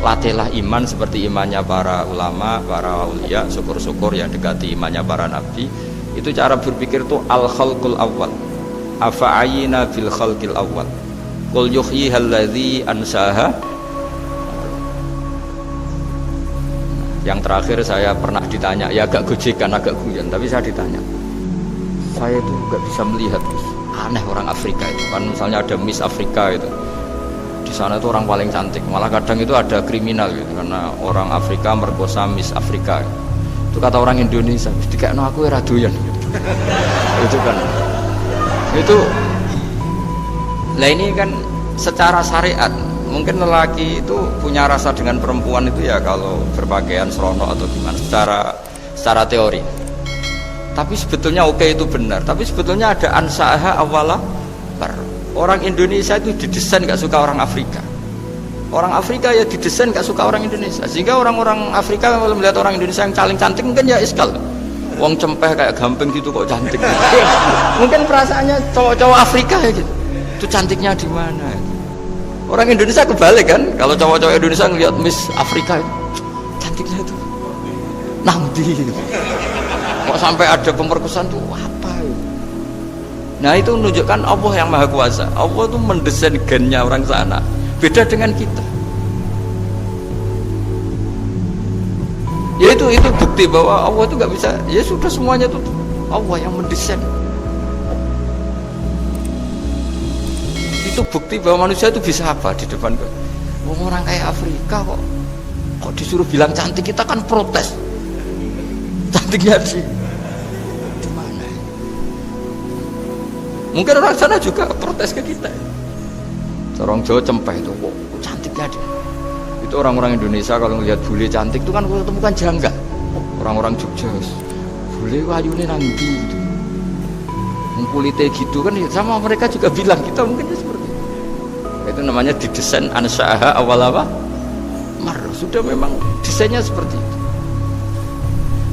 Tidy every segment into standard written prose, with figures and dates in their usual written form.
Latihlah iman seperti imannya para ulama, para aulia, syukur-syukur yang dekati imannya para nabi. Itu cara berpikir tuh al-khalqul awal. Afa'ayina bil khalqil awal. Qul yuhyihal ladzi ansaha. Yang terakhir saya pernah ditanya, ya agak gojekan, agak guyon, tapi saya ditanya. Saya itu nggak bisa melihat, aneh orang Afrika itu. Kan misalnya ada Miss Afrika itu. Di sana itu orang paling cantik, malah kadang itu ada kriminal gitu, karena orang Afrika merkosa Miss Afrika. Itu kata orang Indonesia, mesti kayak no aku radoyan gitu. Itu kan, itu, lah ini kan secara syariat mungkin lelaki itu punya rasa dengan perempuan itu ya kalau berpakaian serono atau gimana, secara teori. Tapi sebetulnya oke itu benar, tapi sebetulnya ada ansaha awala baru. Orang Indonesia itu didesain gak suka orang Afrika. Orang Afrika ya didesain gak suka orang Indonesia. Sehingga orang-orang Afrika kalau melihat orang Indonesia yang paling cantik mungkin ya iskal. Wong cempeh kayak gampang gitu kok cantik. Mungkin perasaannya cowok-cowok Afrika ya gitu. Itu cantiknya di mana? Orang Indonesia kebalik kan? Kalau cowok-cowok Indonesia ngelihat Miss Afrika itu cantiknya itu nangdi. Kok sampai ada pemerkosaan tuh apa ya? Nah itu menunjukkan Allah yang Maha Kuasa. Allah itu mendesain gennya orang sana beda dengan kita. Ya itu bukti bahwa Allah itu nggak bisa. Ya sudah semuanya itu Allah yang mendesain. Itu bukti bahwa manusia itu bisa apa di depan orang kayak Afrika kok disuruh bilang cantik, kita kan protes. Cantiknya sih. Mungkin orang sana juga protes ke kita. Orang Jawa cempeh itu, kok cantiknya dia. Itu orang-orang Indonesia kalau melihat bule cantik itu kan bukan janggal. Orang-orang Jogja, bule wayune nanti gitu. Kulitnya gitu kan, sama mereka juga bilang kita mungkin seperti itu. Itu namanya didesain ansyaha awal apa? Sudah memang desainnya seperti itu.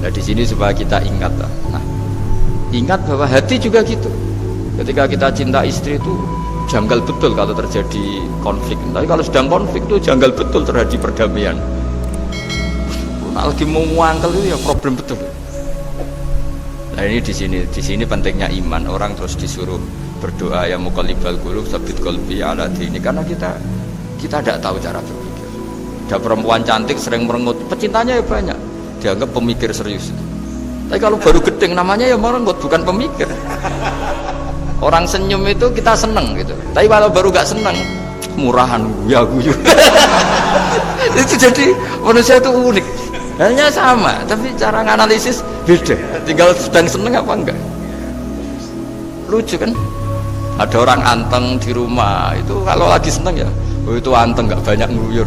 Nah di sini supaya kita ingat, nah ingat bahwa hati juga gitu. Ketika kita cinta istri itu janggal betul kalau terjadi konflik. Tapi kalau sedang konflik itu janggal betul terjadi perdamaian. Nah, lagi mau ngangkel itu ya problem betul. Nah ini di sini pentingnya iman. Orang terus disuruh berdoa ya muqallibal qulub tsabbit qalbi ala dini, karena kita tidak tahu cara berpikir. Ada perempuan cantik sering merengut, pecintanya ya banyak, dianggap pemikir serius. Tapi kalau baru gedeng namanya ya merengut, bukan pemikir. Orang senyum itu kita seneng gitu, tapi kalau baru gak seneng murahan ya guyu. Itu jadi manusia itu unik, hanya sama tapi cara nganalisis beda, tinggal sedang seneng apa enggak. Lucu kan, ada orang anteng di rumah itu kalau lagi seneng ya itu anteng gak banyak nguyur,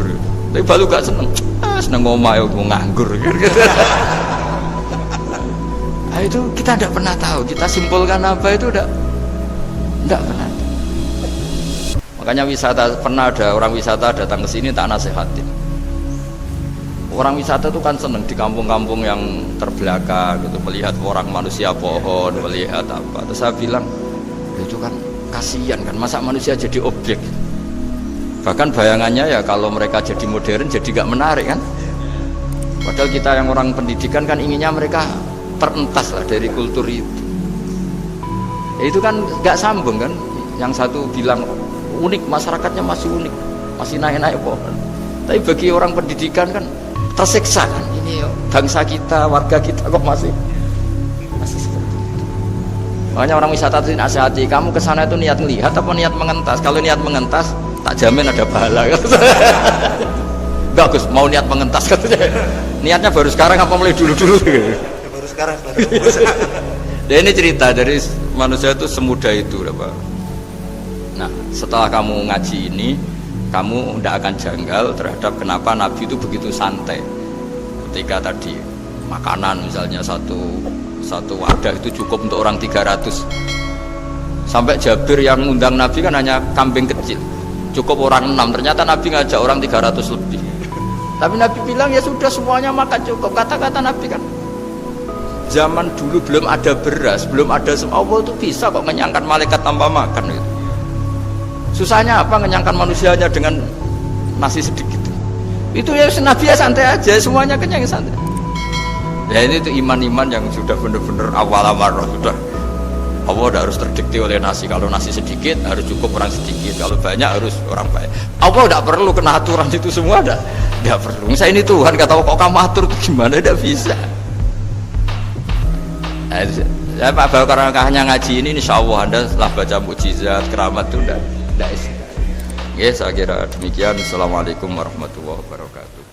tapi baru gak seneng seneng ngomah ya mau nganggur gitu. Nah, itu kita tidak pernah tahu, kita simpulkan apa itu tidak pernah. Makanya wisata, pernah ada orang wisata datang ke sini tak nasihatin. Orang wisata itu kan seneng di kampung-kampung yang terbelakang gitu, melihat orang manusia pohon, melihat apa. Terus saya bilang, itu kan kasihan kan, masa manusia jadi objek. Bahkan bayangannya ya kalau mereka jadi modern jadi gak menarik kan. Padahal kita yang orang pendidikan kan inginnya mereka terentas lah dari kultur itu. Ya itu kan gak sambung kan. Yang satu bilang unik, masyarakatnya masih unik, masih naik-naik pohon. Tapi bagi orang pendidikan kan tersiksa kan, ini bangsa kita, warga kita kok masih seperti itu. Makanya orang wisata itu nasihati, kamu kesana itu niat melihat apa niat mengentas? Kalau niat mengentas tak jamin ada pahala. Enggak Gus, mau niat mengentas katanya. Niatnya baru sekarang apa mulai dulu-dulu? Baru sekarang. Ya ini cerita dari manusia itu semudah itu, Pak. Nah, setelah kamu ngaji ini, kamu tidak akan janggal terhadap kenapa Nabi itu begitu santai. Ketika tadi makanan misalnya satu wadah itu cukup untuk orang 300. Sampai Jabir yang undang Nabi kan hanya kambing kecil, cukup orang 6. Ternyata Nabi ngajak orang 300 lebih. Tapi Nabi bilang ya sudah semuanya makan cukup. Kata-kata Nabi kan, zaman dulu belum ada beras, belum ada Allah itu bisa kok ngenyangkan malaikat tanpa makan gitu. Susahnya apa ngenyangkan manusianya dengan nasi sedikit? Itu ya Nabi ya santai aja, semuanya kenyang santai. Ya ini tuh iman-iman yang sudah benar-benar awal amarah sudah. Allah tidak harus terdikti oleh nasi. Kalau nasi sedikit harus cukup orang sedikit. Kalau banyak harus orang banyak. Allah tidak perlu kena aturan itu semua, tidak perlu. Saya ini Tuhan kata kok kamu atur itu gimana? Tidak bisa. Saya Pak Bawa karena hanya ngaji ini, insya Allah Anda setelah baca mukjizat, keramat itu tidak istilah. Ya, saya kira demikian. Assalamualaikum warahmatullahi wabarakatuh.